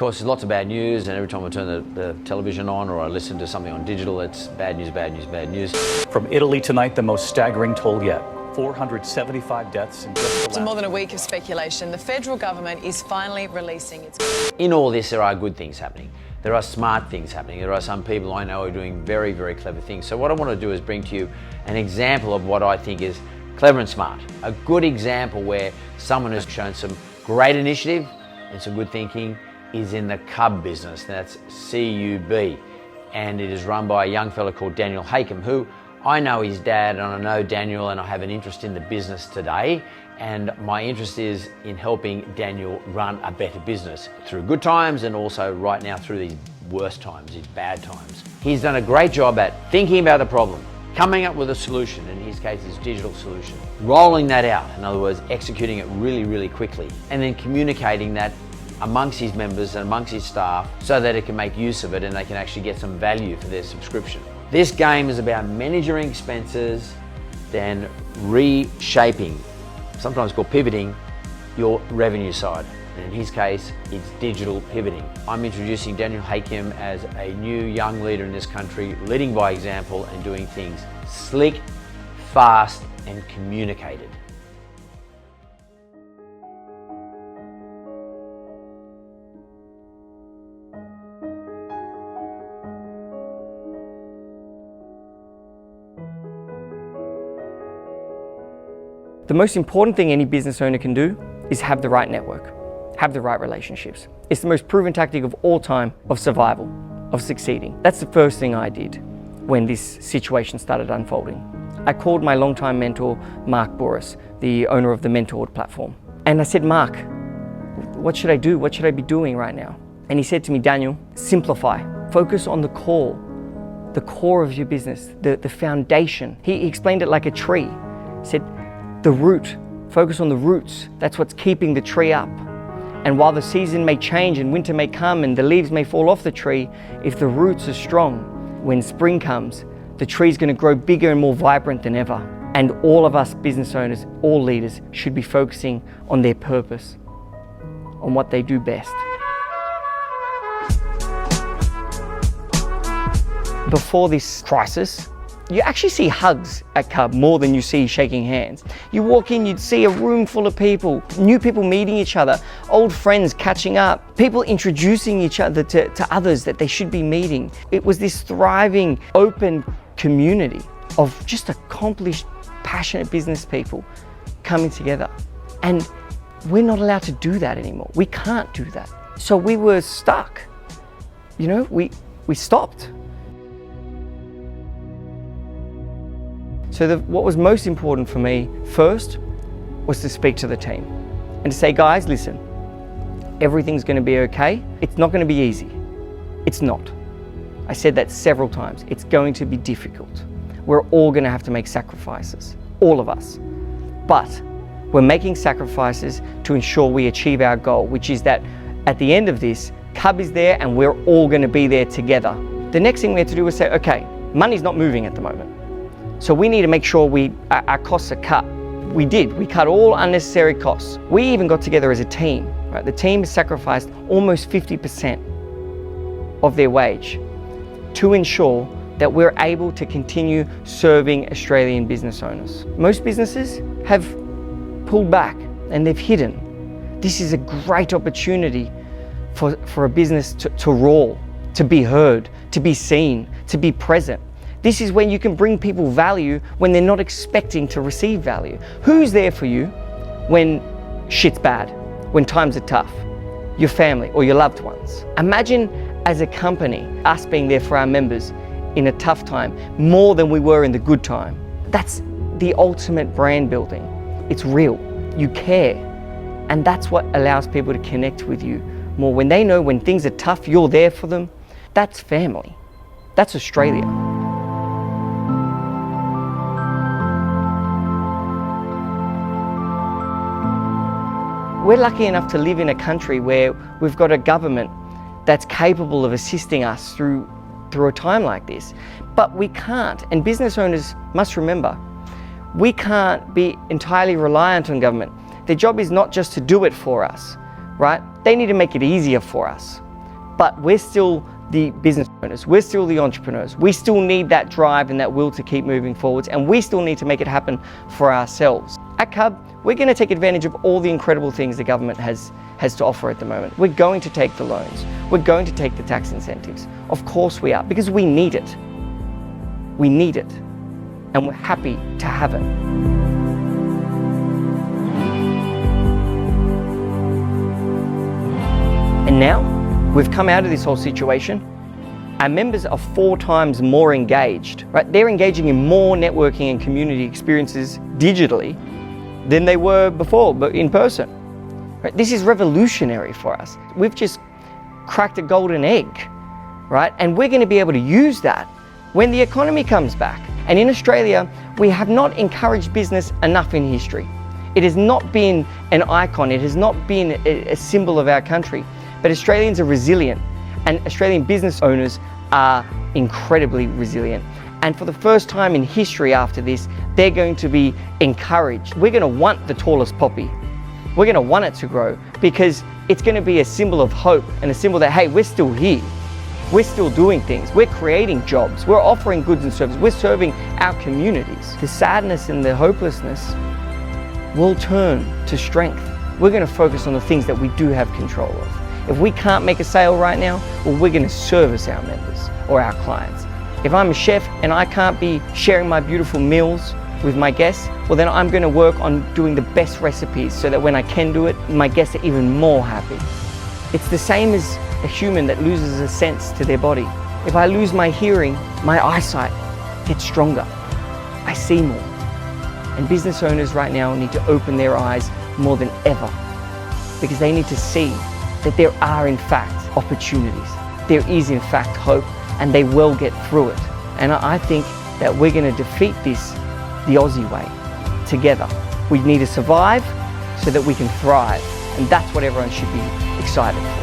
course, there's lots of bad news, and every time I turn the television on or I listen to something on digital, it's bad news, bad news, bad news. From Italy tonight, the most staggering toll yet. 475 deaths in just the last... After more than a week of speculation, the federal government is finally releasing its... In all this, there are good things happening. There are smart things happening. There are some people I know who are doing very, very clever things. So what I want to do is bring to you an example of what I think is clever and smart. A good example where someone has shown some great initiative and some good thinking is in the Cub business. That's C-U-B. And it is run by a young fellow called Daniel Hakim, who I know his dad, and I know Daniel, and I have an interest in the business today. And my interest is in helping Daniel run a better business through good times and also right now through these worst times, these bad times. He's done a great job at thinking about the problem, coming up with a solution, in his case his digital solution, rolling that out, in other words, executing it really, really quickly, and then communicating that amongst his members and amongst his staff so that it can make use of it and they can actually get some value for their subscription. This game is about managing expenses, then reshaping, sometimes called pivoting, your revenue side. And in his case, it's digital pivoting. I'm introducing Daniel Hakim as a new young leader in this country, leading by example and doing things slick, fast, and communicated. The most important thing any business owner can do is have the right network, have the right relationships. It's the most proven tactic of all time of survival, of succeeding. That's the first thing I did when this situation started unfolding. I called my longtime mentor, Mark Bouris, the owner of the Mentored platform. And I said, Mark, what should I do? What should I be doing right now? And he said to me, Daniel, simplify. Focus on the core of your business, the foundation. He explained it like a tree. He said, the root, focus on the roots. That's what's keeping the tree up. And while the season may change and winter may come and the leaves may fall off the tree, if the roots are strong, when spring comes, the tree's going to grow bigger and more vibrant than ever. And all of us business owners, all leaders, should be focusing on their purpose, on what they do best. Before this crisis, you actually see hugs at Cub more than you see shaking hands. You walk in, you'd see a room full of people, new people meeting each other, old friends catching up, people introducing each other to others that they should be meeting. It was this thriving, open community of just accomplished, passionate business people coming together. And we're not allowed to do that anymore. We can't do that. So we were stuck. You know, we stopped. So what was most important for me first was to speak to the team and to say, guys, listen, everything's going to be okay. It's not going to be easy. It's not. I said that several times. It's going to be difficult. We're all going to have to make sacrifices, all of us. But we're making sacrifices to ensure we achieve our goal, which is that at the end of this, Cub is there and we're all going to be there together. The next thing we had to do was say, okay, money's not moving at the moment. So we need to make sure our costs are cut. We did. We cut all unnecessary costs. We even got together as a team. Right? The team sacrificed almost 50% of their wage to ensure that we're able to continue serving Australian business owners. Most businesses have pulled back and they've hidden. This is a great opportunity for a business to roar, to be heard, to be seen, to be present. This is when you can bring people value when they're not expecting to receive value. Who's there for you when shit's bad, when times are tough? Your family or your loved ones. Imagine as a company, us being there for our members in a tough time more than we were in the good time. That's the ultimate brand building. It's real, you care. And that's what allows people to connect with you more. When they know when things are tough, you're there for them. That's family, that's Australia. We're lucky enough to live in a country where we've got a government that's capable of assisting us through a time like this. But we can't, and business owners must remember, we can't be entirely reliant on government. Their job is not just to do it for us, right? They need to make it easier for us. but we're still the business owners, we're still the entrepreneurs. We still need that drive and that will to keep moving forwards, and we still need to make it happen for ourselves. At Cub, we're going to take advantage of all the incredible things the government has to offer at the moment. We're going to take the loans. We're going to take the tax incentives. Of course we are, because we need it. We need it, and we're happy to have it. And now, we've come out of this whole situation. Our members are 4 times more engaged, right? They're engaging in more networking and community experiences digitally than they were before, but in person. Right? This is revolutionary for us. We've just cracked a golden egg, right? And we're going to be able to use that when the economy comes back. And in Australia, we have not encouraged business enough in history. It has not been an icon. It has not been a symbol of our country. But Australians are resilient, and Australian business owners are incredibly resilient. And for the first time in history after this, they're going to be encouraged. We're going to want the tallest poppy. We're going to want it to grow, because it's going to be a symbol of hope and a symbol that, hey, we're still here. We're still doing things. We're creating jobs. We're offering goods and services. We're serving our communities. The sadness and the hopelessness will turn to strength. We're going to focus on the things that we do have control of. If we can't make a sale right now, well, we're going to service our members or our clients. If I'm a chef and I can't be sharing my beautiful meals with my guests, well, then I'm going to work on doing the best recipes so that when I can do it, my guests are even more happy. It's the same as a human that loses a sense to their body. If I lose my hearing, my eyesight gets stronger. I see more. And business owners right now need to open their eyes more than ever, because they need to see that there are in fact opportunities. There is in fact hope, and they will get through it. And I think that we're going to defeat this the Aussie way together. We need to survive so that we can thrive, and that's what everyone should be excited for.